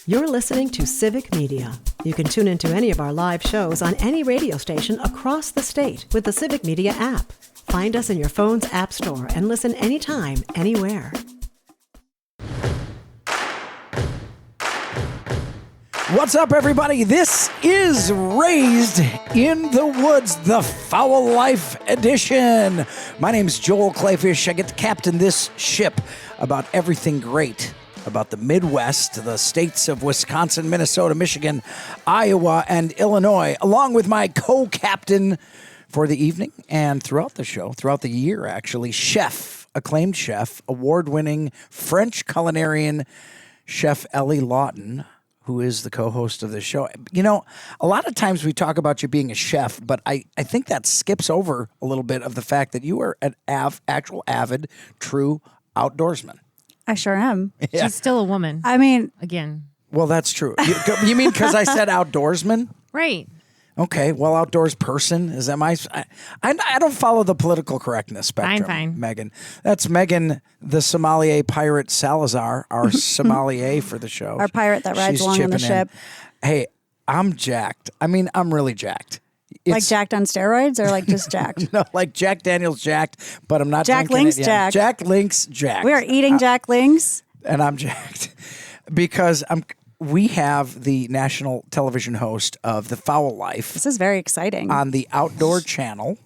You're listening to Civic Media. You can tune into any of our live shows on any radio station across the state with the Civic Media app. Find us in your phone's app store and listen anytime, anywhere. What's up, everybody? This is Raised in the Woods, the Foul Life edition. My name's Joel Clayfish. I get to captain this ship about everything great about the Midwest, the states of Wisconsin, Minnesota, Michigan, Iowa, and Illinois, along with my co-captain for the evening and throughout the show, throughout the year, actually, acclaimed chef, award-winning French culinarian, Chef Ellie Lawton, who is the co-host of the show. You know, a lot of times we talk about you being a chef, but I think that skips over a little bit of the fact that you are an actual avid, true outdoorsman. I sure am. Yeah. She's still a woman. I mean, again. Well, that's true. You mean because I said outdoorsman? Right. Okay. Well, outdoors person. Is that my... I don't follow the political correctness spectrum. Fine. Megan. That's Megan, the sommelier pirate Salazar, our sommelier for the show. Our pirate that rides along on the ship. Hey, I'm jacked. I mean, I'm really jacked. Like jacked on steroids or like just jacked? No, like Jack Daniel's jacked, but I'm not Jack drinking Link's it yet. jacked. Jack Link's jacked. We are eating Jack Links. And I'm jacked because we have the national television host of The Foul Life. This is very exciting. On the Outdoor Channel,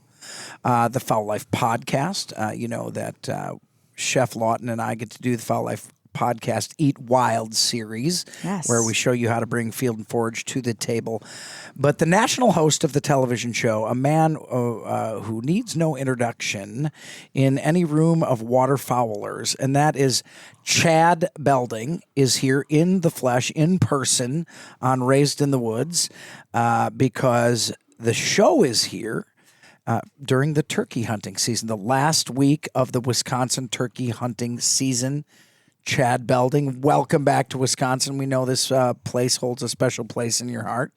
the Foul Life podcast. You know that Chef Lawton and I get to do the Foul Life podcast Eat Wild series, yes, where we show you how to bring Field and Forage to the table. But the national host of the television show, a man who needs no introduction in any room of waterfowlers, and that is Chad Belding, is here in the flesh, in person, on Raised in the Woods, because the show is here during the turkey hunting season, the last week of the Wisconsin turkey hunting season. Chad Belding, welcome back to Wisconsin. We know this place holds a special place in your heart.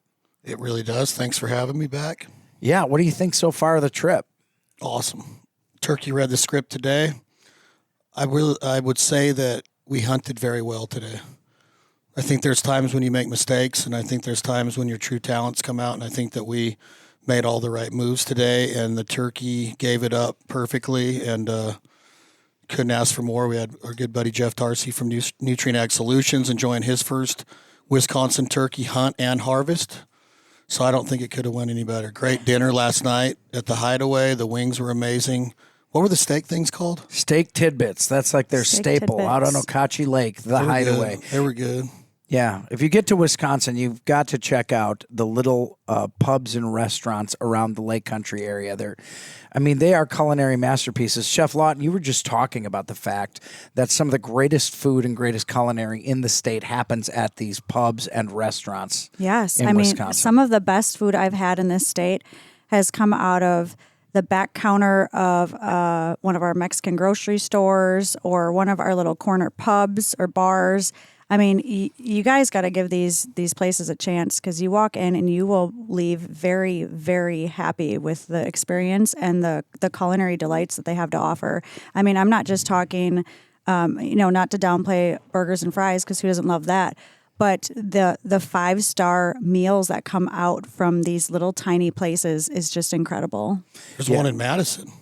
It really does. Thanks for having me back. Yeah, what do you think so far of the trip? Awesome. Turkey read the script today. I would say that we hunted very well today. I think there's times when you make mistakes, and I think there's times when your true talents come out, and I think that we made all the right moves today, and the turkey gave it up perfectly, and couldn't ask for more. We had our good buddy Jeff Darcy from Nutrient Ag Solutions enjoying his first Wisconsin turkey hunt and harvest. So I don't think it could have went any better. Great dinner last night at the Hideaway. The wings were amazing. What were the steak things called? Steak tidbits. That's like their staple tidbits. out on Okauchee Lake, the Hideaway. They were good. Yeah. If you get to Wisconsin, you've got to check out the little pubs and restaurants around the Lake Country area. They are culinary masterpieces. Chef Lawton, you were just talking about the fact that some of the greatest food and greatest culinary in the state happens at these pubs and restaurants. Yes. In Wisconsin. Some of the best food I've had in this state has come out of the back counter of one of our Mexican grocery stores or one of our little corner pubs or bars. I mean, you guys got to give these places a chance because you walk in and you will leave very, very happy with the experience and the culinary delights that they have to offer. I mean, I'm not just talking, not to downplay burgers and fries because who doesn't love that, but the 5-star meals that come out from these little tiny places is just incrable. There's one in Madison.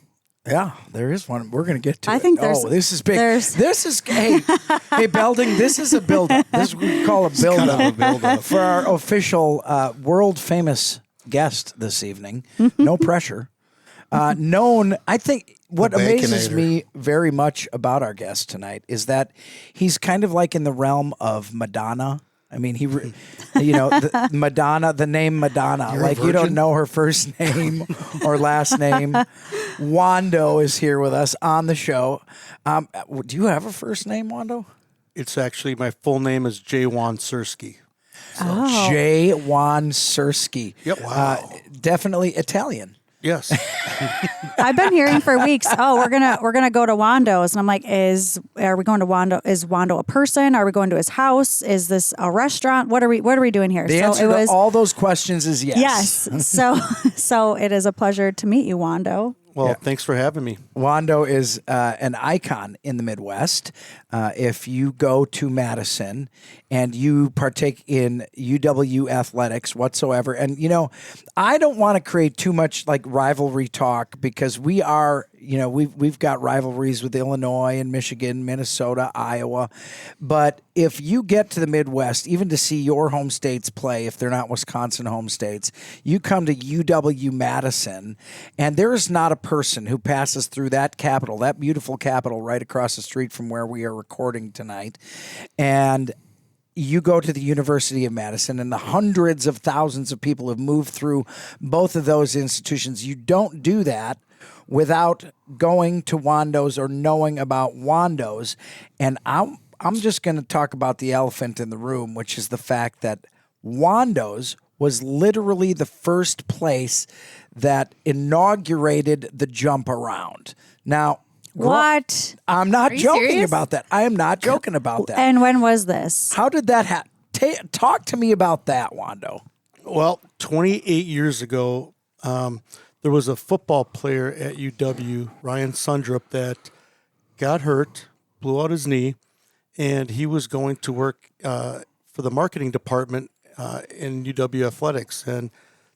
Yeah, there is one. We're going to get to it. I think there's... Oh, this is big. Hey, Belding, this is a build-up. This is what we call a build-up. Kind of a build-up. For our official world-famous guest this evening. No pressure. Known, I think, what amazes me very much about our guest tonight is that he's kind of like in the realm of Madonna. I mean, Madonna, the name Madonna. You're like, you don't know her first name or last name. Wando is here with us on the show. Do you have a first name, Wando? It's actually, my full name is Jaywan Sersky. Jaywan Sersky. Yep. Wow. Definitely Italian. Yes. I've been hearing for weeks, we're gonna go to Wando's, and I'm like, are we going to Wando? Is Wando a person? Are we going to his house? Is this a restaurant? What are we doing here? The answer to all those questions is yes. Yes. So it is a pleasure to meet you, Wando. Well, thanks for having me. Wando is an icon in the Midwest. If you go to Madison and you partake in UW athletics whatsoever, and I don't want to create too much like rivalry talk because we are, we've got rivalries with Illinois and Michigan, Minnesota, Iowa. But if you get to the Midwest, even to see your home states play, if they're not Wisconsin home states, you come to UW Madison, and there is not a person who passes through that capital, that beautiful capital right across the street from where we are recording tonight, and you go to the University of Madison, and the hundreds of thousands of people have moved through both of those institutions. You don't do that without going to Wando's or knowing about Wando's. And I'm just going to talk about the elephant in the room, which is the fact that Wando's was literally the first place that inaugurated the jump around. Now, what? I'm not joking serious? about that. I am not joking about that. And when was this? How did that happen? Talk to me about that, Wando. Well, 28 years ago, there was a football player at UW, Ryan Sundrup, that got hurt, blew out his knee, and he was going to work for the marketing department in UW Athletics. And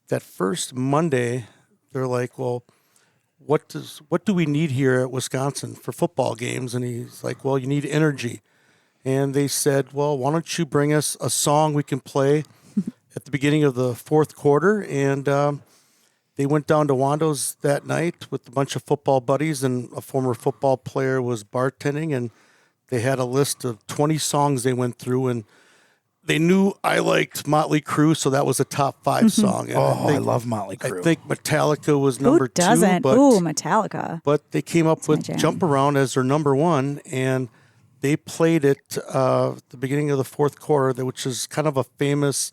that first Monday, they're like, well, what do we need here at Wisconsin for football games? And he's like, well, you need energy. And they said, well, why don't you bring us a song we can play at the beginning of the fourth quarter? And they went down to Wando's that night with a bunch of football buddies, and a former football player was bartending, and they had a list of 20 songs they went through, and they knew I liked Motley Crue, so that was a top 5 song. And I love Motley Crue. I think Metallica was number 2. Who doesn't? But, Ooh, Metallica. But they came up my with jam. Jump Around as their number 1, and they played it at the beginning of the fourth quarter, which is kind of a famous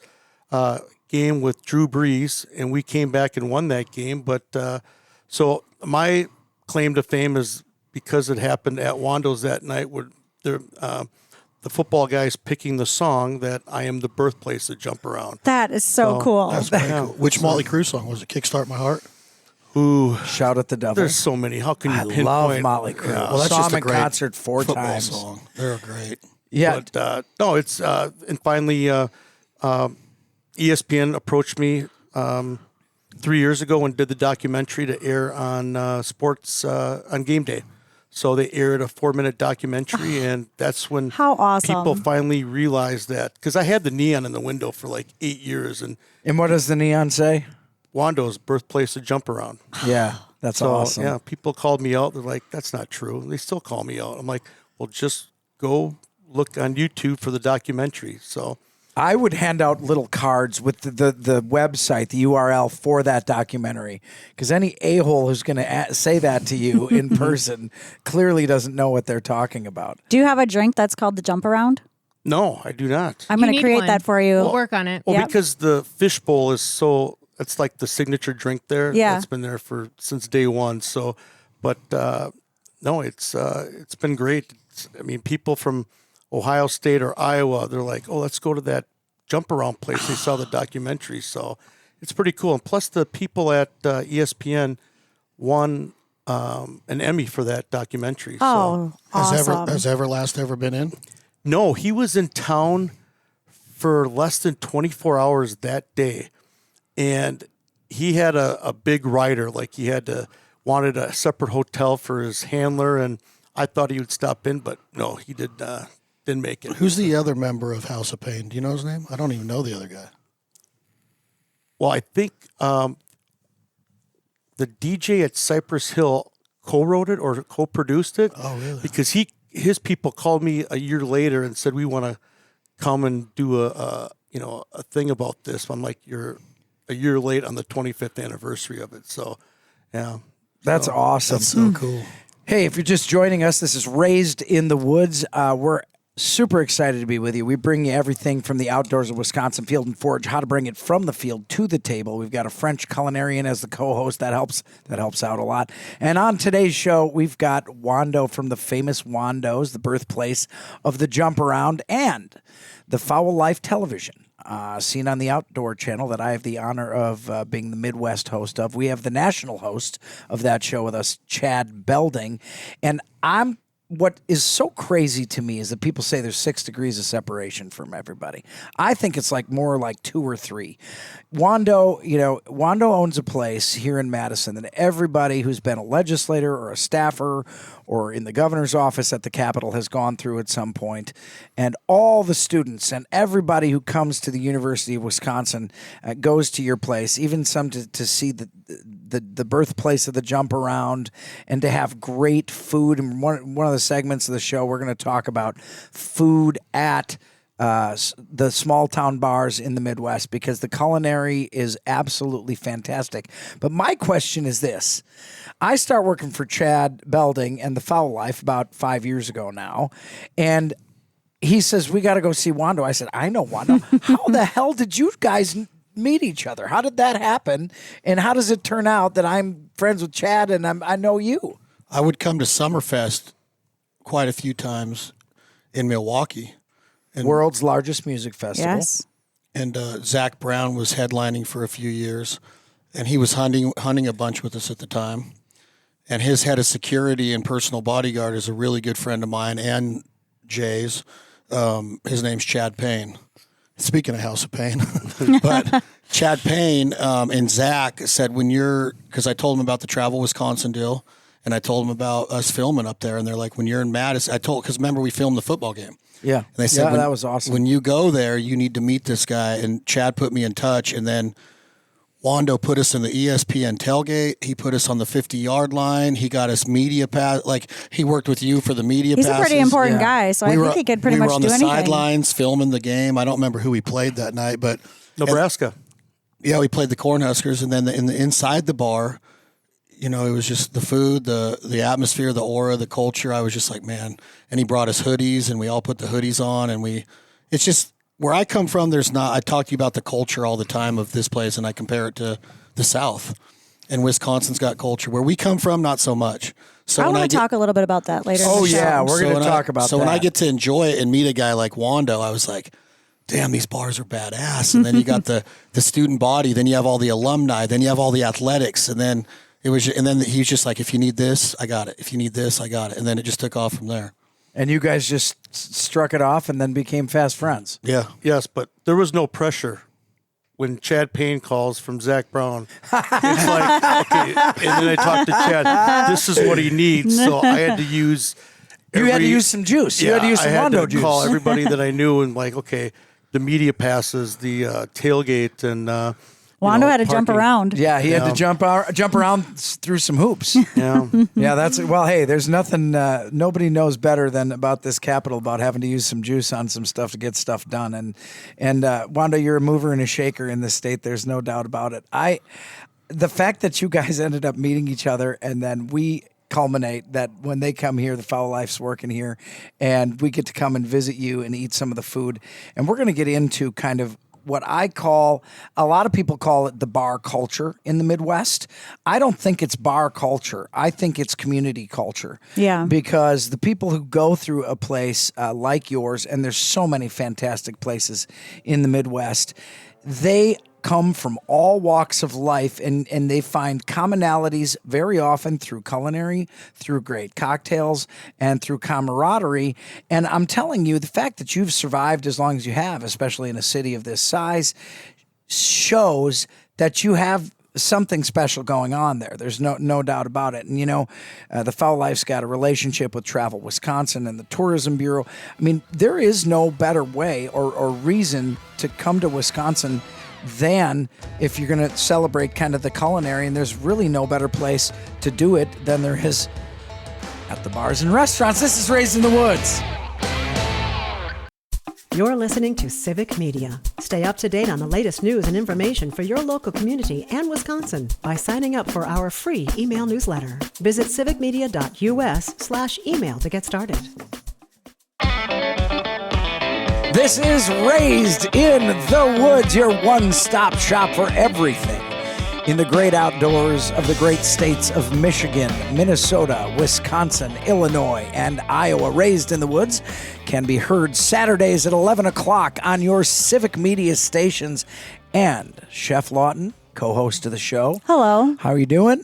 game with Drew Brees, and we came back and won that game. But so my claim to fame is because it happened at Wando's that night, where the football guys picking the song that I am the birthplace of Jump Around. That is so cool. That's pretty cool. Which Motley Crue song was it? Kickstart My Heart? Ooh, Shout at the Devil. there's so many. How can you I pinpoint? love Motley Crue. Well, that's Saw just them a in great concert 4 football times. song. They're great. Yeah. But no, it's and finally ESPN approached me 3 years ago and did the documentary to air on sports on game day. So they aired a 4-minute documentary, and that's when How awesome. people finally realized that, because I had the neon in the window for like 8 years, and And what does the neon say? Wando's birthplace of Jump Around. Yeah, that's So awesome. yeah, people called me out. They're like, "That's not true." They still call me out. I'm like, "Well, just go look on YouTube for the documentary." So I would hand out little cards with the website, the URL for that documentary, because any a-hole who's going to say that to you in person clearly doesn't know what they're talking about. Do you have a drink that's called the Jump Around? no, I do not. I'm You going to need create one. that for you. We'll work on it. Well, Yep. because the fishbowl is so, it's like the signature drink there. Yeah. It's been there since day one. So, but no, it's been great. I mean, people from Ohio State or Iowa, they're like, "Oh, let's go to that Jump Around place." They saw the documentary. So it's pretty cool. And plus the people at ESPN won an Emmy for that documentary. So. Oh, awesome. Has Everlast ever been in? No, he was in town for less than 24 hours that day. And he had a big rider, like he wanted a separate hotel for his handler, and I thought he would stop in, but no, he didn't make it. Who's the other member of House of Pain? Do you know his name? I don't even know the other guy. Well, I think the DJ at Cypress Hill co-wrote it or co-produced it. Oh, really? Because his people called me a year later and said, "We want to come and do a thing about this." I'm like, "You're a year late on the 25th anniversary of it." So, yeah. That's awesome. That's so cool. Hey, if you're just joining us, this is Raised in the Woods. We're super excited to be with you. We bring you everything from the outdoors of Wisconsin Field and Forage, how to bring it from the field to the table. We've got a French culinarian as the co-host. That helps out a lot. And on today's show, we've got Wando from the famous Wando's, the birthplace of the Jump Around, and the Foul Life Television, seen on the Outdoor Channel that I have the honor of being the Midwest host of. We have the national host of that show with us, Chad Belding. And what is so crazy to me is that people say there's 6 degrees of separation from everybody. I think it's like more like 2 or 3. Wando owns a place here in Madison that everybody who's been a legislator or a staffer or in the governor's office at the Capitol has gone through at some point. And all the students and everybody who comes to the University of Wisconsin goes to your place, even some to see the birthplace of the jump around and to have great food. And one of the segments of the show, we're going to talk about food at the small town bars in the Midwest, because the culinary is absolutely fantastic. But my question is this. I start working for Chad Belding and the Foul Life about 5 years ago now, and he says, we got to go see Wando. I said, I know Wando. How the hell did you guys meet each other? How did that happen? And how does it turn out that I'm friends with Chad and I know you? I would come to Summerfest quite a few times in Milwaukee. And world's largest music festival. Yes. And Zach Brown was headlining for a few years, and he was hunting a bunch with us at the time. And his head of security and personal bodyguard is a really good friend of mine and Jay's. His name's Chad Payne. Speaking of House of Pain, but Chad Payne and Zach said, because I told him about the Travel Wisconsin deal, and I told him about us filming up there, and they're like, when you're in Madison, because remember we filmed the football game. Yeah. And they said, that was awesome. When you go there, you need to meet this guy. And Chad put me in touch. And then Wando put us in the ESPN tailgate. He put us on the 50-yard line. He got us media pass. Like, he worked with you for the media passes. He's a pretty important guy, so I think he could pretty much do anything. We were on the sidelines filming the game. I don't remember who we played that night, but Nebraska. Yeah, we played the Cornhuskers. And then inside the bar, it was just the food, the atmosphere, the aura, the culture. I was just like, man. And he brought us hoodies, and we all put the hoodies on. And it's just where I come from. I talk to you about the culture all the time of this place, and I compare it to the South. And Wisconsin's got culture. Where we come from, not so much. So I want to talk a little bit about that later. Oh, in the show. yeah, we're going to talk about that. So when I get to enjoy it and meet a guy like Wando, I was like, damn, these bars are badass. And then you got the student body. Then you have all the alumni. Then you have all the athletics. And then he's just like, if you need this, I got it. If you need this, I got it. And then it just took off from there. And you guys just struck it off and then became fast friends. Yeah. Yes, but there was no pressure when Chad Payne calls from Zach Brown. It's like, okay, and then I talked to Chad. This is what he needs. So I had to use. You had to use some juice. You had to use some Wando juice. Call everybody that I knew and like, okay, the media passes, the tailgate, and. Wando had to jump around. Yeah, he had to jump around through some hoops. Yeah. Yeah, hey, there's nothing, nobody knows better than about this Capitol about having to use some juice on some stuff to get stuff done. And Wando, you're a mover and a shaker in this state. There's no doubt about it. The fact that you guys ended up meeting each other and then we culminate that when they come here, the Foul Life's working here, and we get to come and visit you and eat some of the food. And we're going to get into kind of what a lot of people call it the bar culture in the Midwest. I don't think it's bar culture. I think it's community culture. Yeah. Because the people who go through a place like yours, and there's so many fantastic places in the Midwest, they come from all walks of life, and they find commonalities very often through culinary, through great cocktails, and through camaraderie. And I'm telling you, the fact that you've survived as long as you have, especially in a city of this size, shows that you have something special going on there. There's no doubt about it. And, the Foul Life's got a relationship with Travel Wisconsin and the Tourism Bureau. I mean, there is no better way or reason to come to Wisconsin than if you're going to celebrate kind of the culinary, and there's really no better place to do it than there is at the bars and restaurants. This is Raised in the Woods. You're listening to Civic Media. Stay up to date on the latest news and information for your local community and Wisconsin by signing up for our free email newsletter. Visit civicmedia.us/email to get started. This is Raised in the Woods, your one-stop shop for everything in the great outdoors of the great states of Michigan, Minnesota, Wisconsin, Illinois, and Iowa. Raised in the Woods can be heard Saturdays at 11 o'clock on your Civic Media stations. And Chef Lawton, co-host of the show. Hello. How are you doing?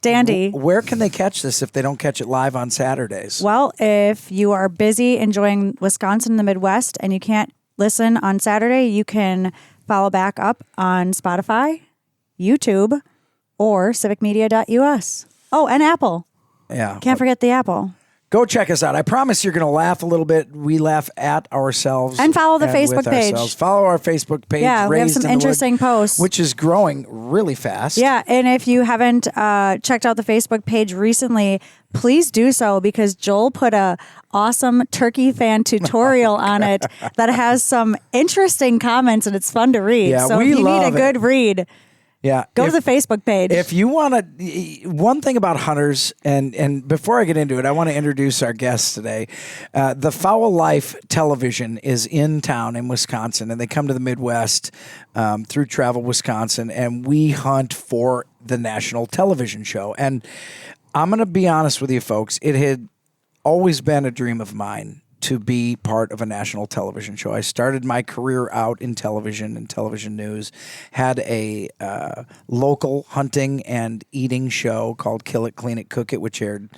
Dandy. Where can they catch this if they don't catch it live on Saturdays? Well, if you are busy enjoying Wisconsin and the Midwest and you can't listen on Saturday, you can follow back up on Spotify, YouTube, or civicmedia.us. Oh, and Apple. Yeah. Can't forget the Apple. Go check us out. I promise you're going to laugh a little bit. We laugh at ourselves. And follow the with Facebook page. ourselves. Follow our Facebook page. Yeah, we have Raised some in the interesting Wood, posts. which is growing really fast. Yeah, and if you haven't checked out the Facebook page recently, please do so because Joel put a awesome turkey fan tutorial on it that has some interesting comments and it's fun to read. Yeah, so we if you need a love it. good read, Yeah. go to the Facebook page. If you want to, one thing about hunters, and before I get into it, I want to introduce our guests today. The Fowl Life Television is in town in Wisconsin, and they come to the Midwest through Travel Wisconsin, and we hunt for the national television show. And I'm going to be honest with you, folks. It had always been a dream of mine to be part of a national television show. I started my career out in television and television news, had a local hunting and eating show called Kill It, Clean It, Cook It, which aired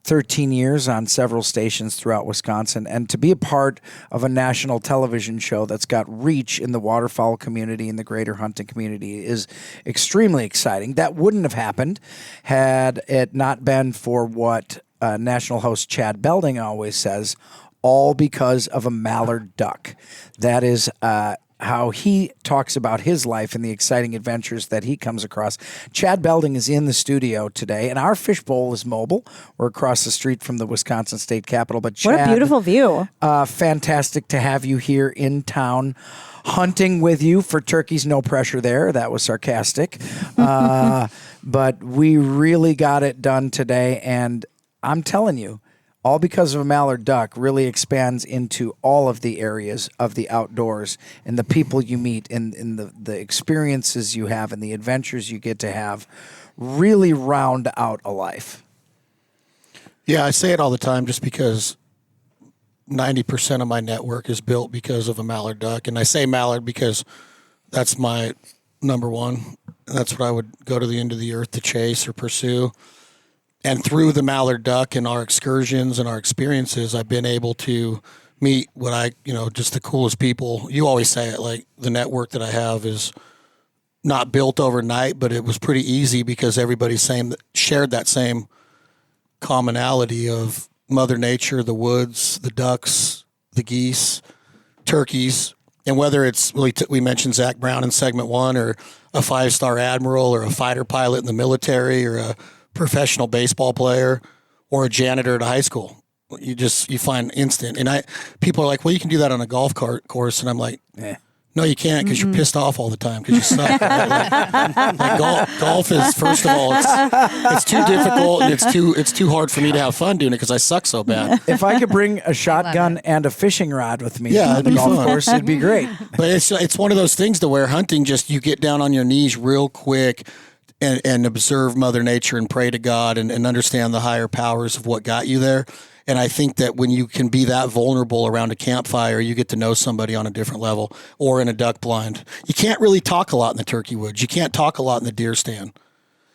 13 years on several stations throughout Wisconsin. And to be a part of a national television show that's got reach in the waterfowl community and the greater hunting community is extremely exciting. That wouldn't have happened had it not been for what national host Chad Belding always says, all because of a mallard duck. That is how he talks about his life and the exciting adventures that he comes across. Chad Belding is in the studio today, and our fishbowl is mobile. We're across the street from the Wisconsin State Capitol. But Chad, what a beautiful view. Fantastic to have you here in town. Hunting with you for turkeys, no pressure there. That was sarcastic. But we really got it done today, and I'm telling you, all because of a mallard duck really expands into all of the areas of the outdoors and the people you meet and the experiences you have and the adventures you get to have really round out a life. Yeah, I say it all the time just because 90% of my network is built because of a mallard duck. And I say mallard because that's my number one. That's what I would go to the end of the earth to chase or pursue. And through the mallard duck and our excursions and our experiences, I've been able to meet what just the coolest people. You always say it, like the network that I have is not built overnight, but it was pretty easy because everybody shared that same commonality of Mother Nature, the woods, the ducks, the geese, turkeys. And whether it's, we mentioned Zach Brown in segment 1 or a 5-star admiral or a fighter pilot in the military or a professional baseball player or a janitor at a high school, you find instant. And people are like, well, you can do that on a golf course. And I'm like, no, you can't because you're pissed off all the time because you suck. Golf is, first of all, it's too difficult and it's too hard for me to have fun doing it because I suck so bad. If I could bring a shotgun and a fishing rod with me to the golf course, it'd be great. But it's one of those things to where hunting, just you get down on your knees real quick and observe Mother Nature and pray to God and understand the higher powers of what got you there. And I think that when you can be that vulnerable around a campfire, you get to know somebody on a different level, or in a duck blind. You can't really talk a lot in the turkey woods. You can't talk a lot in the deer stand.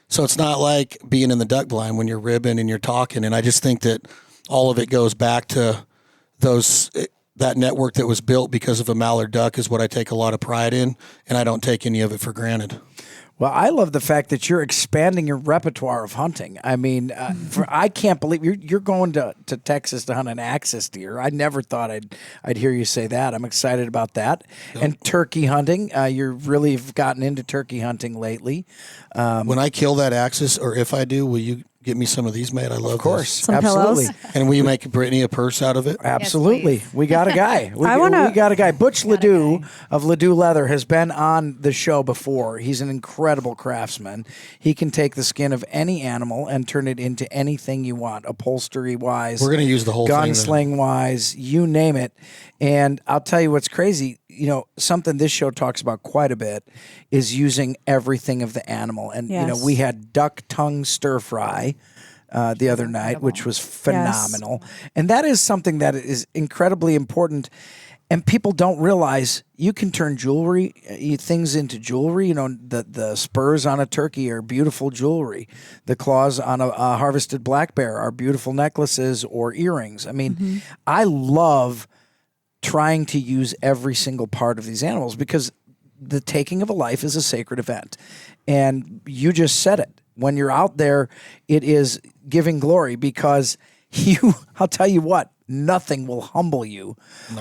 So it's not like being in the duck blind when you're ribbing and you're talking. And I just think that all of it goes back to that network that was built because of a mallard duck is what I take a lot of pride in, and I don't take any of it for granted. Well, I love the fact that you're expanding your repertoire of hunting. I mean, I can't believe you're going to Texas to hunt an axis deer. I never thought I'd hear you say that. I'm excited about that. Yep. And turkey hunting, you really have gotten into turkey hunting lately. When I kill that axis, or if I do, will you get me some of these made? I love Of course. Some Absolutely. pillows? And will you make Brittany a purse out of it? Absolutely. Yes, we got a guy. We got a guy. Butch Ledoux of Ledoux Leather has been on the show before. He's an incredible craftsman. He can take the skin of any animal and turn it into anything you want, upholstery-wise. We're going to use the whole thing. Gunsling-wise, you name it. And I'll tell you what's crazy. something this show talks about quite a bit is using everything of the animal. And, Yes. we had duck tongue stir fry the other night, which was phenomenal. And that is something that is incredibly important. And people don't realize you can turn things into jewelry. The spurs on a turkey are beautiful jewelry. The claws on a harvested black bear are beautiful necklaces or earrings. I mean, I love trying to use every single part of these animals because the taking of a life is a sacred event. And you just said it. When you're out there, it is giving glory because I'll tell you what, nothing will humble you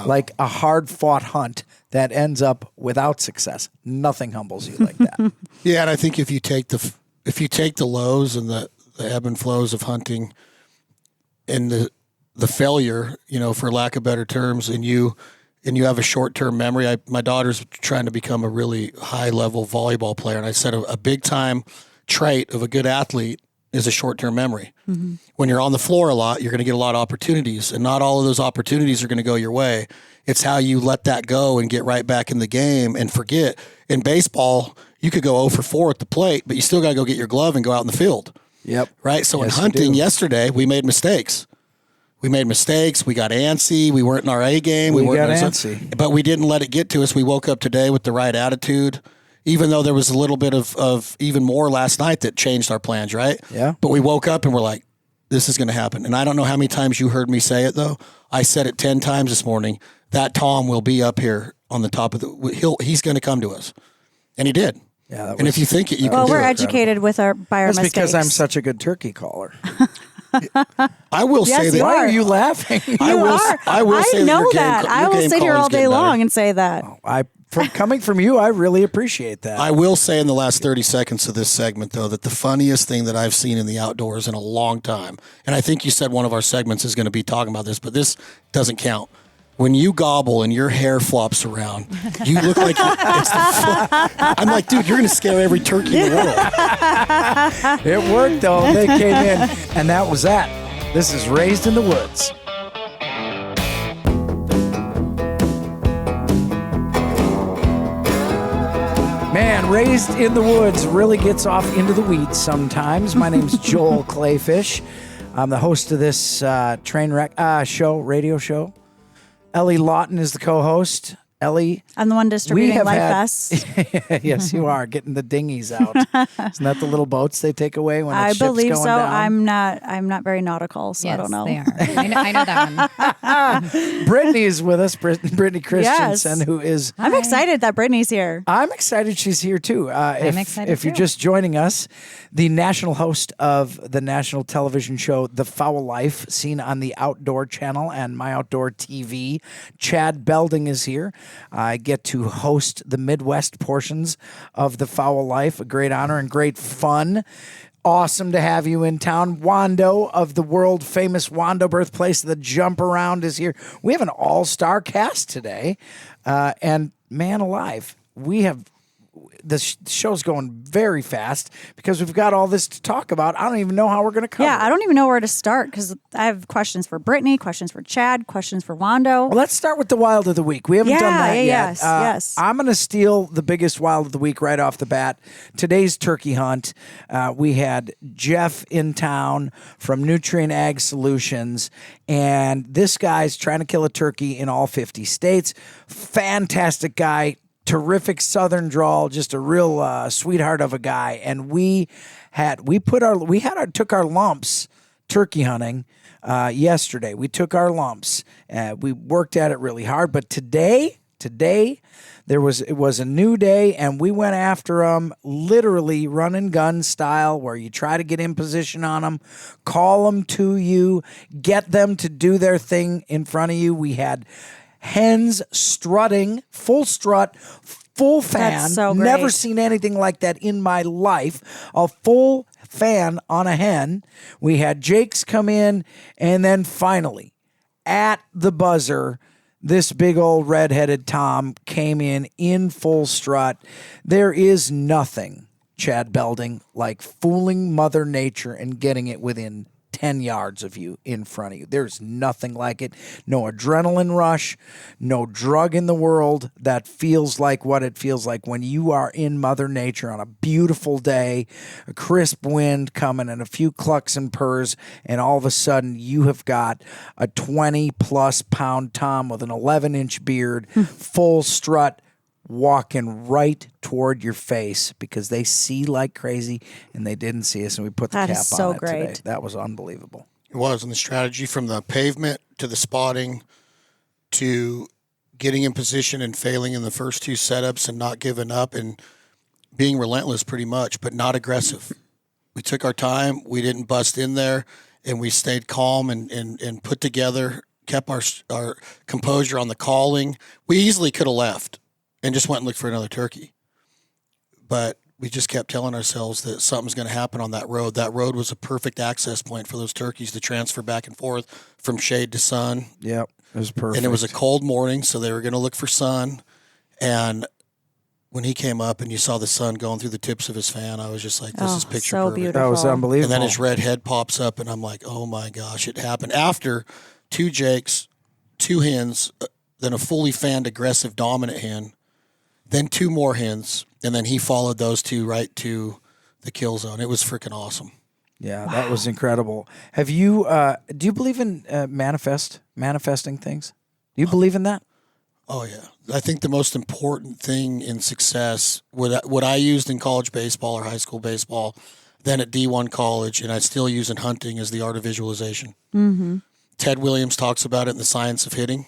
like a hard-fought hunt that ends up without success. Nothing humbles you like that. Yeah, and I think if you take the lows and the ebb and flows of hunting and the failure, for lack of better terms, and you have a short-term memory. My daughter's trying to become a really high-level volleyball player, and I said a big-time trait of a good athlete is a short-term memory. Mm-hmm. When you're on the floor a lot, you're going to get a lot of opportunities, and not all of those opportunities are going to go your way. It's how you let that go and get right back in the game and forget. In baseball, you could go 0 for 4 at the plate, but you still got to go get your glove and go out in the field. Yep. Right? So in hunting yesterday, we made mistakes. We got antsy. We weren't in our A game. We got antsy. But we didn't let it get to us. We woke up today with the right attitude, even though there was a little bit of even more last night that changed our plans, right? Yeah. But we woke up and we're like, this is going to happen. And I don't know how many times you heard me say it, though. I said it 10 times this morning. That Tom will be up here on the top of he's going to come to us. And he did. Yeah, and if you think it, you can do it. Well, we're educated by our That's mistakes. because I'm such a good turkey caller. I will say that. Why are you laughing? I will say know that. I will sit here all day long and say that. Coming from you, I really appreciate that. I will say in the last 30 seconds of this segment, though, that the funniest thing that I've seen in the outdoors in a long time, and I think you said one of our segments is going to be talking about this, but this doesn't count. When you gobble and your hair flops around, you look like I'm like, dude, you're going to scare every turkey in the world. It worked, though. They came in, and that was that. This is Raised in the Woods. Man, Raised in the Woods really gets off into the weeds sometimes. My name's Joel Clayfish. I'm the host of this train wreck radio show. Ellie Lawton is the co-host. Ellie, I'm the one distributing life vests. Yes, you are getting the dinghies out. Isn't that the little boats they take away when I ship's believe going so. down? I'm not very nautical, so Yes, I don't know. they are. I know that one. Brittany is with us. Brittany Christensen, Yes. who is. I'm excited that Brittany's here. I'm excited she's here too. I'm excited if you're too. just joining us, the national host of the national television show The Foul Life, seen on the Outdoor Channel and My Outdoor TV, Chad Belding is here. I get to host the Midwest portions of The Foul Life, a great honor and great fun. Awesome to have you in town. Wando of the world famous Wando, birthplace of the jump around, is here. We have an all-star cast today. And man alive, the show's going very fast because we've got all this to talk about. I don't even know how we're going to cover it. Yeah, I don't even know where to start because I have questions for Brittany, questions for Chad, questions for Wando. Well, let's start with the wild of the week. We haven't done that yet. Yes. I'm going to steal the biggest wild of the week right off the bat. Today's turkey hunt. We had Jeff in town from Nutrient Ag Solutions, and this guy's trying to kill a turkey in all 50 states. Fantastic guy. Terrific southern drawl, just a real sweetheart of a guy. And we took our lumps turkey hunting yesterday. We took our lumps. We worked at it really hard. But today it was a new day, and we went after them literally run and gun style, where you try to get in position on them, call them to you, get them to do their thing in front of you. We had hens strutting, full strut, full fan. That's so great. Never seen anything like that in my life. A full fan on a hen. We had Jake's come in, and then finally, at the buzzer, this big old red-headed Tom came in full strut. There is nothing, Chad Belding, like fooling Mother Nature and getting it within 10 yards of you in front of you. There's nothing like it. No adrenaline rush, no drug in the world that feels like what it feels like when you are in Mother Nature on a beautiful day, a crisp wind coming and a few clucks and purrs, and all of a sudden you have got a 20-plus pound Tom with an 11-inch beard, full strut, walking right toward your face because they see like crazy and they didn't see us, and we put the That cap is so on it great. today. That was unbelievable. It was, and the strategy from the pavement to the spotting to getting in position and failing in the first two setups and not giving up and being relentless pretty much, but not aggressive. We took our time. We didn't bust in there, and we stayed calm and put together, kept our composure on the calling. We easily could have left and just went and looked for another turkey. But we just kept telling ourselves that something's going to happen on that road. That road was a perfect access point for those turkeys to transfer back and forth from shade to sun. Yep, it was perfect. And it was a cold morning, so they were going to look for sun. And when he came up and you saw the sun going through the tips of his fan, I was just like, this is picture so perfect. beautiful. That was unbelievable. And then his red head pops up, and I'm like, oh my gosh, it happened. After 2 jakes, 2 hens, then a fully fanned aggressive dominant hen, then 2 more hens, and then he followed those 2 right to the kill zone. It was freaking awesome. Yeah, that was incredible. Have you? Do you believe in manifesting things? Do you believe in that? Oh yeah, I think the most important thing in success, what I used in college baseball or high school baseball, then at D1 college, and I still use in hunting, is the art of visualization. Mm-hmm. Ted Williams talks about it in The Science of Hitting,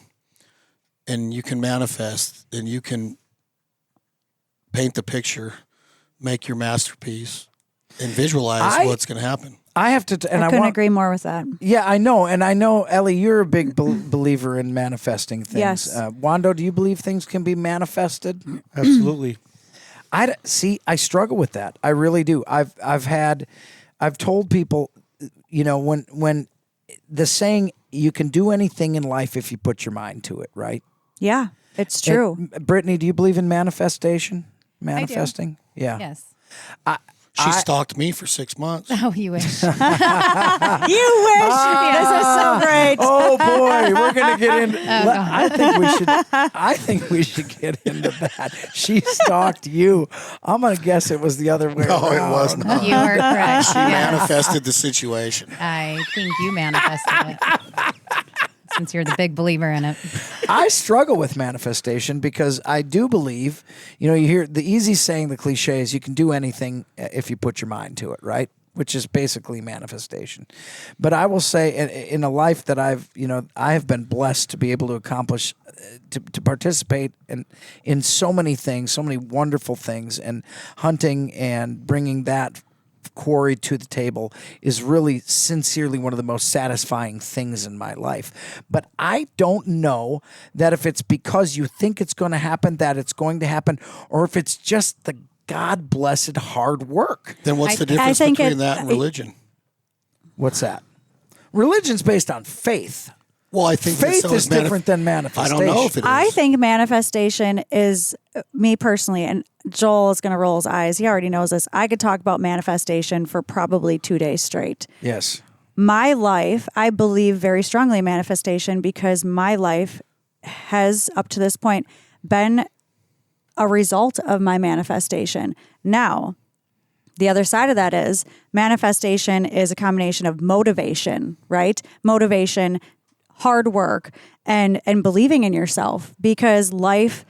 and you can manifest, and you can paint the picture, make your masterpiece, and visualize what's going to happen. I have to, and I couldn't agree more with that. Yeah, I know, and I know, Ellie, you're a big believer in manifesting things. Yes. Wando, do you believe things can be manifested? Absolutely. I struggle with that. I really do. I've told people, when the saying, you can do anything in life if you put your mind to it, right? Yeah, it's true. And, Brittany, do you believe in manifestation? Manifesting? Yeah. Yes. She stalked me for 6 months. Oh, you wish. You wish. This is so great. Oh boy, we're gonna get into. God. I think we should get into that. She stalked you. I'm gonna guess it was the other way No, around. it was not. You were correct. She manifested the situation. I think you manifested it. Since you're the big believer in it. I struggle with manifestation because I do believe, you hear the easy saying, the cliche is you can do anything if you put your mind to it, right? Which is basically manifestation. But I will say in a life that I have been blessed to be able to accomplish, to participate in so many things, so many wonderful things, and hunting and bringing that quarry to the table is really sincerely one of the most satisfying things in my life. But I don't know that if it's because you think it's going to happen that it's going to happen, or if it's just the God blessed hard work. Then what's the difference between that and religion? What's that? Religion's based on faith. Well, I think faith is different than manifestation. I don't know if it is. I think manifestation is, me personally, and Joel is going to roll his eyes. He already knows this. I could talk about manifestation for probably 2 days straight. Yes. My life, I believe very strongly in manifestation because my life has, up to this point, been a result of my manifestation. Now, the other side of that is manifestation is a combination of motivation, right? Motivation, hard work, and believing in yourself, because life,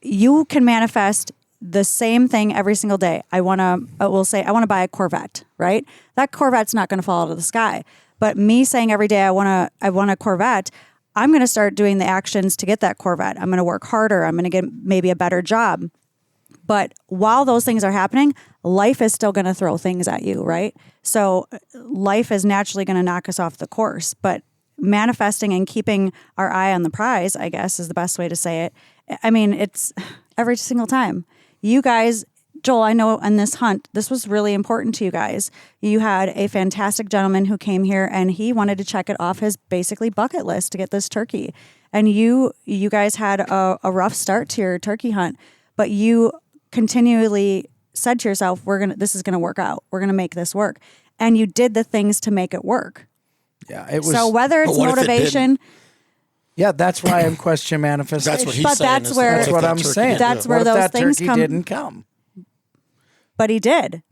you can manifest the same thing every single day. We'll say I want to buy a Corvette, right? That Corvette's not going to fall out of the sky. But me saying every day I want a Corvette, I'm going to start doing the actions to get that Corvette. I'm going to work harder. I'm going to get maybe a better job. But while those things are happening, life is still going to throw things at you, right? So life is naturally going to knock us off the course. But manifesting and keeping our eye on the prize, I guess, is the best way to say it. I mean, it's every single time. You guys, Joel, I know on this hunt, this was really important to you guys. You had a fantastic gentleman who came here and he wanted to check it off his basically bucket list to get this turkey. And you guys had a rough start to your turkey hunt, but you continually said to yourself, this is going to work out. We're going to make this work. and you did the things to make it work. Yeah, it was. So whether it's But what if it motivation, yeah, that's why I'm questioning manifestation. That's what he's But saying. that's is where- what That's if what that I'm turkey saying. didn't That's do it? where what those if that things turkey come- didn't come? but he did.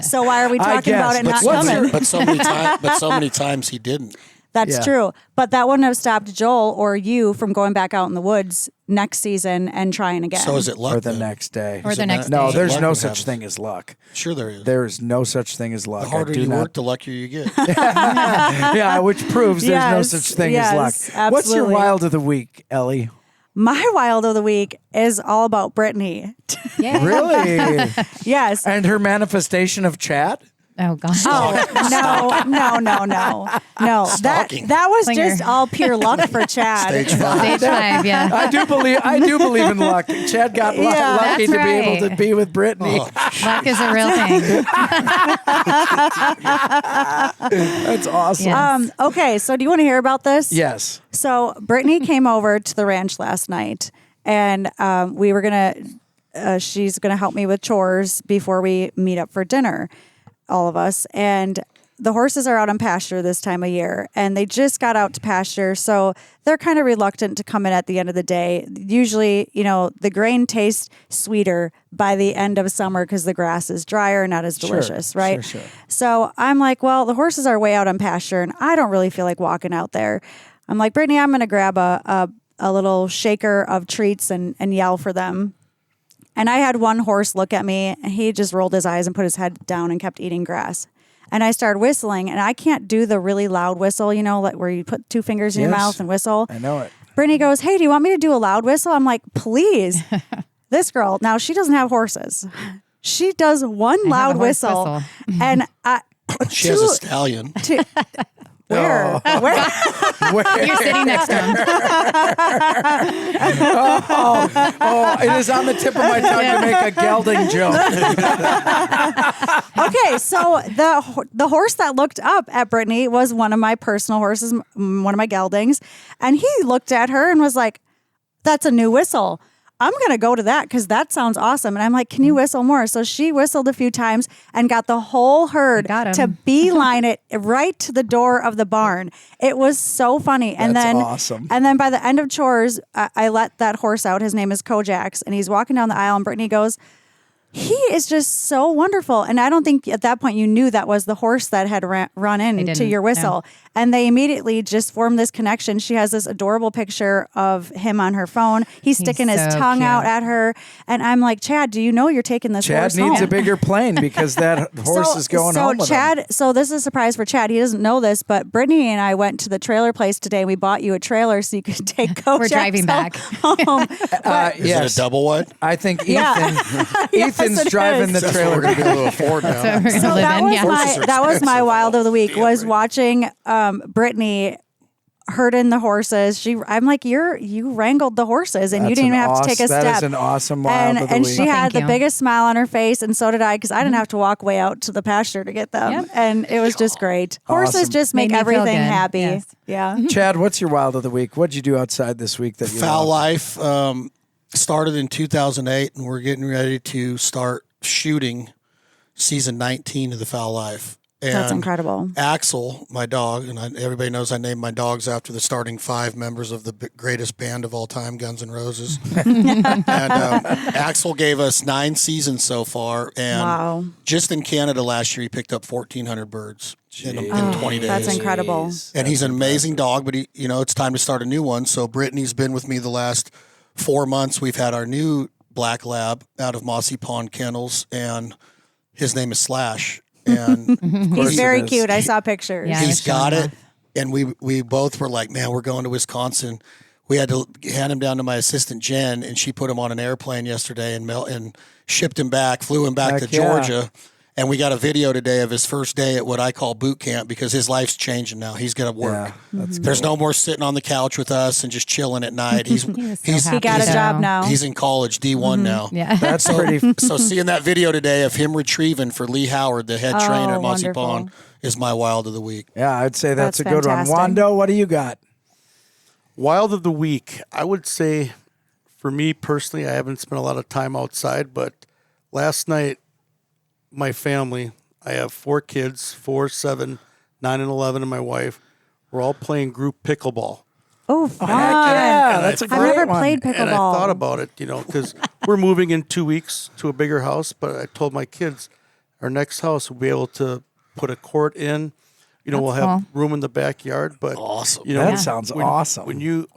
So why are we I talking about guess, it but not what's coming? your- But so many times he didn't. That's Yeah. true. But that wouldn't have stopped Joel or you from going back out in the woods next season and trying again. So is it luck? Or the then? next day. Or the next No, day. there's Luck no that such happens. thing as luck. Sure there is. There is no such thing as luck. The harder I do you not. work, the luckier you get. Yeah, which proves there's no Yes, such thing yes, as luck. What's your absolutely. wild of the week, Ellie? My wild of the week is all about Brittany. Yeah. Really? Yes. And her manifestation of Chad? Oh gosh. Oh, no. Stalking. That was Clinger. just all pure luck for Chad. Stage 5. Stage 5, yeah. I do believe in luck. Chad got Yeah, lucky that's to be able to right. be with Brittany. Oh, Luck is a real thing. That's awesome. Yeah. Okay, so do you want to hear about this? Yes. So Brittany came over to the ranch last night, and we were gonna. She's gonna help me with chores before we meet up for dinner, all of us. And the horses are out on pasture this time of year, and they just got out to pasture, so they're kind of reluctant to come in at the end of the day. Usually, the grain tastes sweeter by the end of summer because the grass is drier, not as delicious, right? Sure. So I'm like, well, the horses are way out on pasture, and I don't really feel like walking out there. I'm like, Brittany, I'm going to grab a little shaker of treats and yell for them. And I had one horse look at me, and he just rolled his eyes and put his head down and kept eating grass. And I started whistling, and I can't do the really loud whistle, like where you put two fingers in your Yes. mouth and whistle. I know it. Brittany goes, hey, do you want me to do a loud whistle? I'm like, please. This girl, now she doesn't have horses. She does one I have loud a horse whistle. whistle. And she has a stallion. where? Where? You're sitting next to him. Oh, it is on the tip of my tongue to make a gelding joke. Okay, so the horse that looked up at Brittany was one of my personal horses, one of my geldings, and he looked at her and was like, "That's a new whistle. I'm going to go to that because that sounds awesome." And I'm like, "Can you whistle more?" So she whistled a few times and got the whole herd Got 'em. to beeline it right to the door of the barn. It was so funny. And That's then awesome. And then by the end of chores, I let that horse out. His name is Kojax, and he's walking down the aisle, and Brittany goes, "He is just so wonderful." And I don't think at that point you knew that was the horse that had run in to didn't, your whistle. And they immediately just formed this connection. She has this adorable picture of him on her phone. He's sticking his so tongue cute. out at her. And I'm like, Chad, do you know you're taking this Chad horse needs home? a bigger plane because that horse is going home with him. So this is a surprise for Chad. He doesn't know this, but Brittany and I went to the trailer place today. We bought you a trailer so you could take Coach. We're driving back. home. Is it a double wide? I think Ethan. Yeah. Yes, Ethan's it driving is. the That's what we're trailer. going to be able to afford now. So we're gonna So live that in. was Yeah. Horses are that was my expensive. wild of the week Yeah, was right. watching Brittany herding the horses. I'm like, you wrangled the horses and you That's didn't even an have to take a awesome- step. that is an awesome wild of the and week. she Well, had thank the you. biggest smile on her face, and so did I, because I didn't have to walk way out to the pasture to get them. Yep. And it was just great. Horses Awesome. just Made make me feel everything good. happy. Yes. Yeah. Chad, what's your wild of the week? What'd you do outside this week that you Foul loved? Life started in 2008, and we're getting ready to start shooting season 19 of the Foul Life. And That's incredible. Axel, my dog, and everybody knows I named my dogs after the starting 5 members of the greatest band of all time, Guns N' Roses. And Axel gave us 9 seasons so far, and Wow. just in Canada last year, he picked up 1,400 birds in 20 days. That's incredible. And he's an amazing dog, but it's time to start a new one. So Brittany's been with me the last 4 months. We've had our new black lab out of Mossy Pond Kennels, and his name is Slash. And He's very it is. cute. I saw pictures. Yeah. I he's was showing got it. off. And we both were like, man, we're going to Wisconsin. We had to hand him down to my assistant Jen, and she put him on an airplane yesterday and shipped him back, flew him back Heck to yeah. Georgia. And we got a video today of his first day at what I call boot camp, because his life's changing now. He's going to work. Yeah, that's There's no more sitting on the couch with us and just chilling at night. He's was so he's happy. He got a So- job now. he's in college, D1 now. Yeah. That's pretty. So seeing that video today of him retrieving for Lee Howard, the head trainer at Mossy wonderful. Pond, is my wild of the week. Yeah, I'd say that's That's a good fantastic. one. Wando, what do you got? Wild of the week, I would say, for me personally, I haven't spent a lot of time outside, but last night, my family, I have 4 kids, 4, 7, 9, and 11, and my wife. We're all playing group pickleball. Oh, fun. Yeah, that's a I've great never one. played pickleball. And I thought about it, because we're moving in 2 weeks to a bigger house. But I told my kids, our next house, we'll be able to put a court in. We'll have room in the backyard. But Awesome. That sounds awesome.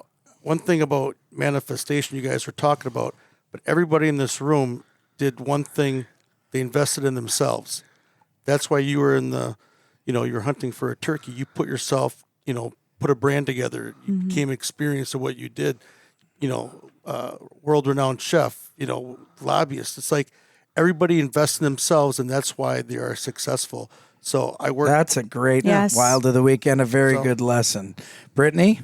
One thing about manifestation you guys were talking about, but everybody in this room did one thing. They invested in themselves. That's why you were you're hunting for a turkey. You put yourself, put a brand together. You became experienced of what you did. World-renowned chef, lobbyist. It's like everybody invests in themselves, and that's why they are successful. So I work. That's a great Yes. Wild of the Weekend, a very good lesson. Brittany?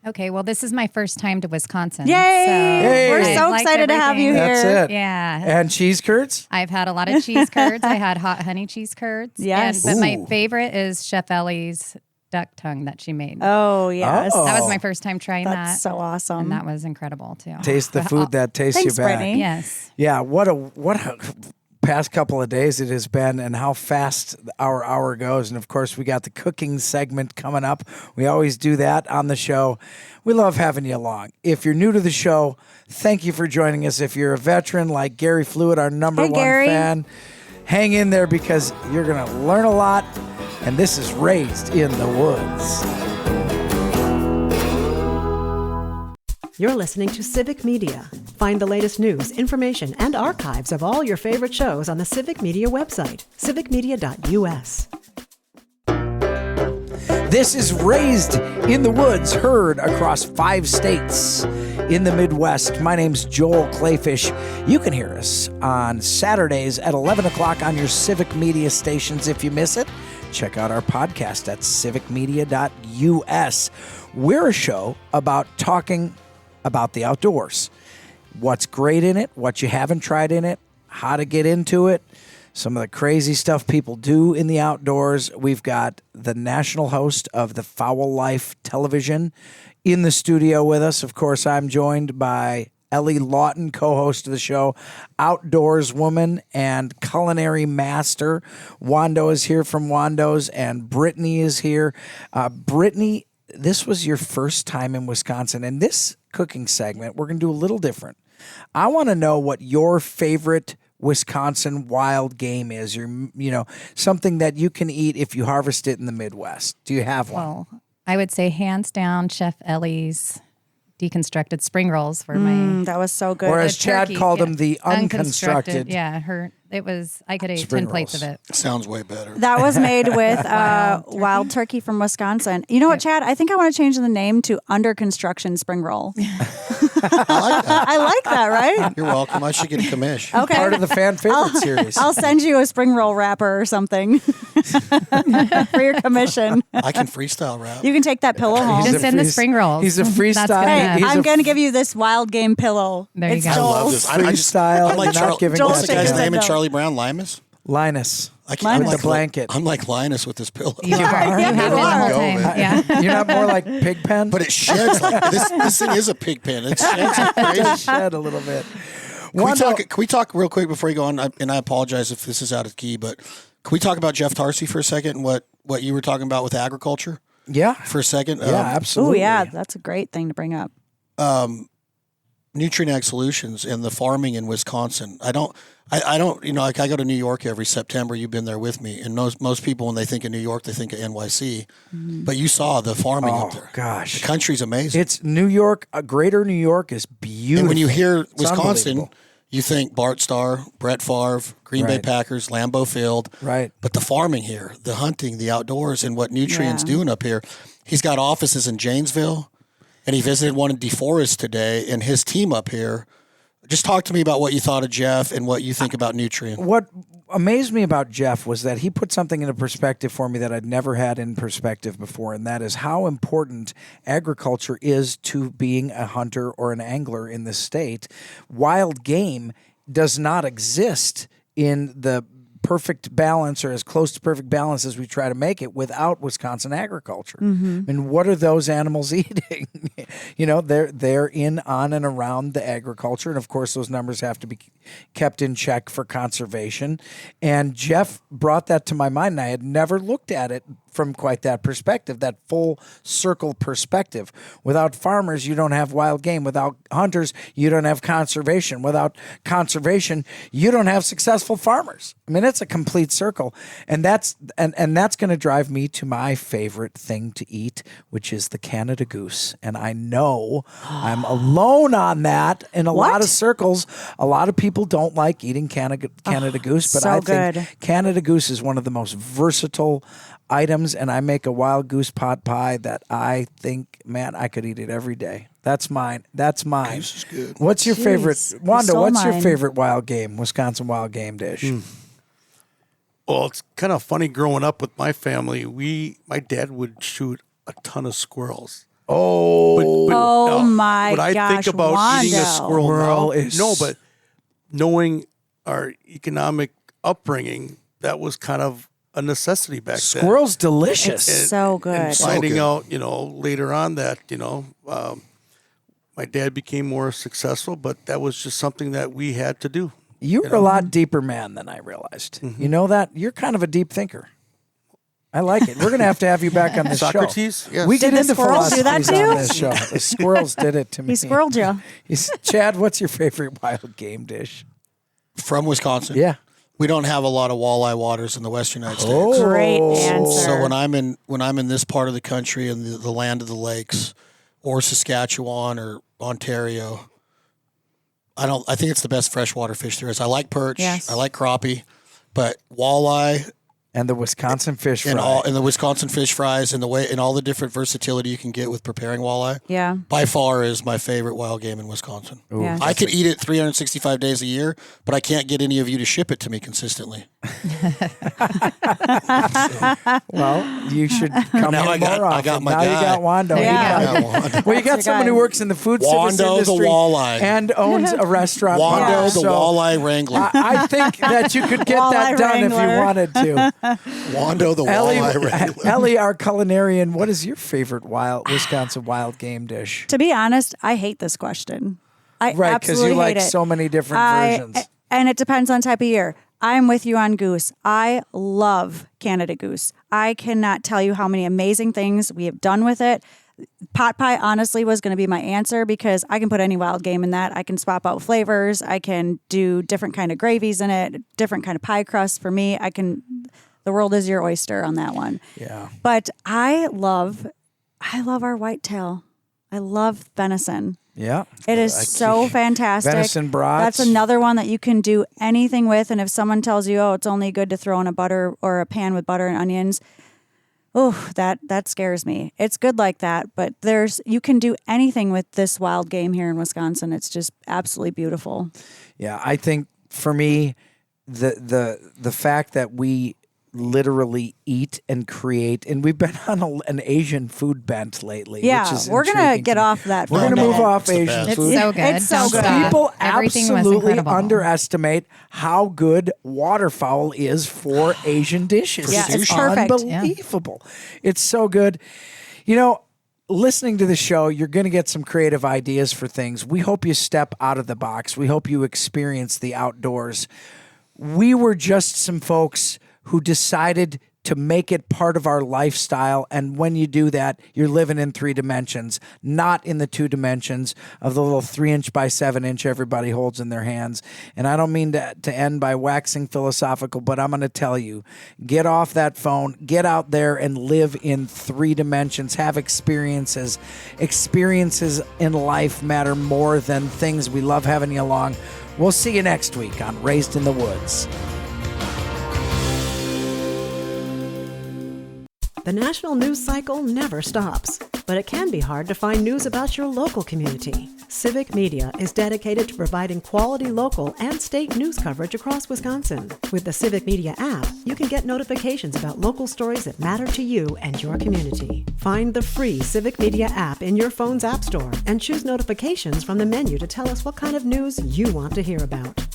Okay, well, this is my first time to Wisconsin. Yay! Hey. We're I so liked excited to have you everything. here. That's it. Yeah. And cheese curds? I've had a lot of cheese curds. I had hot honey cheese curds. Yes. But my Ooh. favorite is Chef Ellie's duck tongue that she made. Oh, yes. Oh. That was my first time trying That's that. so awesome. And that was incredible, too. Taste the food that tastes Thanks, you back. Brittany. Yes. Yeah, what a past couple of days it has been, and how fast our hour goes. And of course, we got the cooking segment coming up. We always do that on the show. We love having you along. If you're new to the show, thank you for joining us. If you're a veteran like Gary Fluid, our number one Gary. fan, hang in there because you're going to learn a lot. And this is Raised in the Woods. You're listening to Civic Media. Find the latest news, information, and archives of all your favorite shows on the Civic Media website, civicmedia.us. This is Raised in the Woods, heard across 5 states in the Midwest. My name's Joel Clayfish. You can hear us on Saturdays at 11 o'clock on your Civic Media stations. If you miss it, check out our podcast at civicmedia.us. We're a show about talking about the outdoors. What's great in it, what you haven't tried in it, how to get into it, some of the crazy stuff people do in the outdoors. We've got the national host of the Fowl Life Television in the studio with us. Of course, I'm joined by Ellie Lawton, co-host of the show, outdoors woman and culinary master. Wando is here from Wando's, and Brittany is here. Brittany, this was your first time in Wisconsin, and this cooking segment, we're going to do a little different. I want to know what your favorite Wisconsin wild game is, or something that you can eat if you harvest it in the Midwest. Do you have one? Well, I would say hands down Chef Ellie's deconstructed spring rolls were my That was so good. Or as the Chad turkey, called yeah. them, the unconstructed. Yeah, I could eat Spring 10 plates rolls. of it. Sounds way better. That was made with Wild wild turkey from Wisconsin. You know what, Chad? I think I want to change the name to Under Construction Spring Roll. I like that. I like that, right? You're welcome. I should get a commission. Okay. Part of the fan favorite series. I'll send you a spring roll wrapper or something for your commission. I can freestyle rap. You can take that pillow home. Just send the spring rolls. He's a That's freestyle. good Hey, enough. I'm going to give you this wild game pillow. There you It's go. I Joel's. love this. Freestyle. I'm like You're not giving Joel what's us the guy's Shaker name in said no. Charlie Brown? Linus? Linus. I can't, Linus. I'm With the blanket. I'm like Linus with this pillow. You are. You have you been the are. whole Go, time. man. Yeah. You're not more like Pigpen? But it sheds like this thing is a pig pen. It sheds like It crazy. does shed a little bit. Can we talk real quick before you go on? And I apologize if this is out of key, but can we talk about Jeff Tarsi for a second and what you were talking about with agriculture Yeah. for a second? Yeah, Oh, absolutely. yeah. That's a great thing to bring up. Nutrient Ag Solutions and the farming in Wisconsin. I don't, like I go to New York every September. You've been there with me. And most people, when they think of New York, they think of NYC. But you saw the farming up there. Gosh. The country's amazing. It's New York. Greater New York is beautiful. And when you hear It's Wisconsin, unbelievable. you think Bart Starr, Brett Favre, Green Bay Right. Packers, Lambeau Field. Right. But the farming here, the hunting, the outdoors, and what Nutrient's Yeah. doing up here. He's got offices in Janesville, and he visited one in DeForest today, and his team up here. Just talk to me about what you thought of Jeff and what you think about Nutrient. What amazed me about Jeff was that he put something into perspective for me that I'd never had in perspective before, and that is how important agriculture is to being a hunter or an angler in this state. Wild game does not exist in the perfect balance or as close to perfect balance as we try to make it without Wisconsin agriculture. And what are those animals eating? They're in, on, and around the agriculture. And of course, those numbers have to be kept in check for conservation. And Jeff brought that to my mind, and I had never looked at it from quite that perspective, that full circle perspective. Without farmers, you don't have wild game. Without hunters, you don't have conservation. Without conservation, you don't have successful farmers. I mean, it's a complete circle. And that's going to drive me to my favorite thing to eat, which is the Canada goose. And I know I'm alone on that in a lot of circles. A lot of people don't like eating Canada goose, but so I good. think Canada goose is one of the most versatile items, and I make a wild goose pot pie that I think, man, I could eat it every day. That's mine. Goose is good. What's your favorite, Jeez, Wanda? you What's stole your mine. favorite wild game, Wisconsin wild game dish? Well, it's kind of funny growing up with my family. My dad would shoot a ton of squirrels. Oh, But Oh now, my when I gosh, think about eating a Wando. squirrel Squirrel now, is- no, but knowing our economic upbringing, that was kind of a necessity back then. squirrel's delicious. It's so good. And So finding good. out, later on that, my dad became more successul, but that was just something that we had to do. You're a lot deeper man than I realized. You know that? You're kind of a deep thinker. I like it. We're going to have you back on this Socrates? show. Yes. We Did get the into squirrels do that philosophies on too? this show. The squirrels did it to me. He squirreled you. Chad, what's your favorite wild game dish? From Wisconsin. Yeah. We don't have a lot of walleye waters in the western United States. Oh. Great answer. So when I'm in this part of the country and the land of the lakes, or Saskatchewan or Ontario, I think it's the best freshwater fish there is. I like perch. Yes. I like crappie, but walleye And the Wisconsin fish fry. and the Wisconsin fish fries and all the different versatility you can get with preparing walleye. Yeah. By far is my favorite wild game in Wisconsin. Yeah. I could eat it 365 days a year, but I can't get any of you to ship it to me consistently. Well, you should come Now in I got- more I often. got my now you guy. got Wando. Yeah. You got- Yeah, Wando. Well, you got your someone guy. who works in the food service Wando the industry walleye. and owns a restaurant. Wando the So walleye wrangler. I think that you could get that Walleye done if you wrangler. wanted to. Wando the walleye wrangler. Ellie, our culinarian, what is your favorite Wisconsin wild game dish? To be honest, I hate this question. I Right, because absolutely you like hate it. so many different versions. And it depends on type of year. I'm with you on goose. I love Canada goose. I cannot tell you how many amazing things we have done with it. Pot pie, honestly, was going to be my answer because I can put any wild game in that. I can swap out flavors. I can do different kind of gravies in it, different kind of pie crust. For me, the world is your oyster on that one. Yeah. But I love our whitetail. I love venison. Yeah. It is so fantastic. Venison brats. That's another one that you can do anything with. And if someone tells you, oh, it's only good to throw in a butter or a pan with butter and onions, oh, that scares me. It's good like that, but you can do anything with this wild game here in Wisconsin. It's just absolutely beautiful. Yeah, I think for me, the fact that we literally eat and create, and we've been on an Asian food bent lately. Yeah, which is we're gonna intriguing get to me. off that. We're for a going to move minute. off the Asian best. It's food. so good. It's so Don't good. stop. People Everything was absolutely incredible. underestimate how good waterfowl is for Asian dishes. Yeah, it's it's perfect. unbelievable. It's so good. Listening to the show, you're going to get some creative ideas for things. We hope you step out of the box. We hope you experience the outdoors. We were just some folks who decided to make it part of our lifestyle. And when you do that, you're living in 3 dimensions, not in the 2 dimensions of the little 3-inch by 7-inch everybody holds in their hands. And I don't mean to end by waxing philosophical, but I'm going to tell you, get off that phone, get out there and live in 3 dimensions, have experiences. Experiences in life matter more than things. We love having you along. We'll see you next week on Raised in the Woods. The national news cycle never stops, but it can be hard to find news about your local community. Civic Media is dedicated to providing quality local and state news coverage across Wisconsin. With the Civic Media app, you can get notifications about local stories that matter to you and your community. Find the free Civic Media app in your phone's app store and choose notifications from the menu to tell us what kind of news you want to hear about.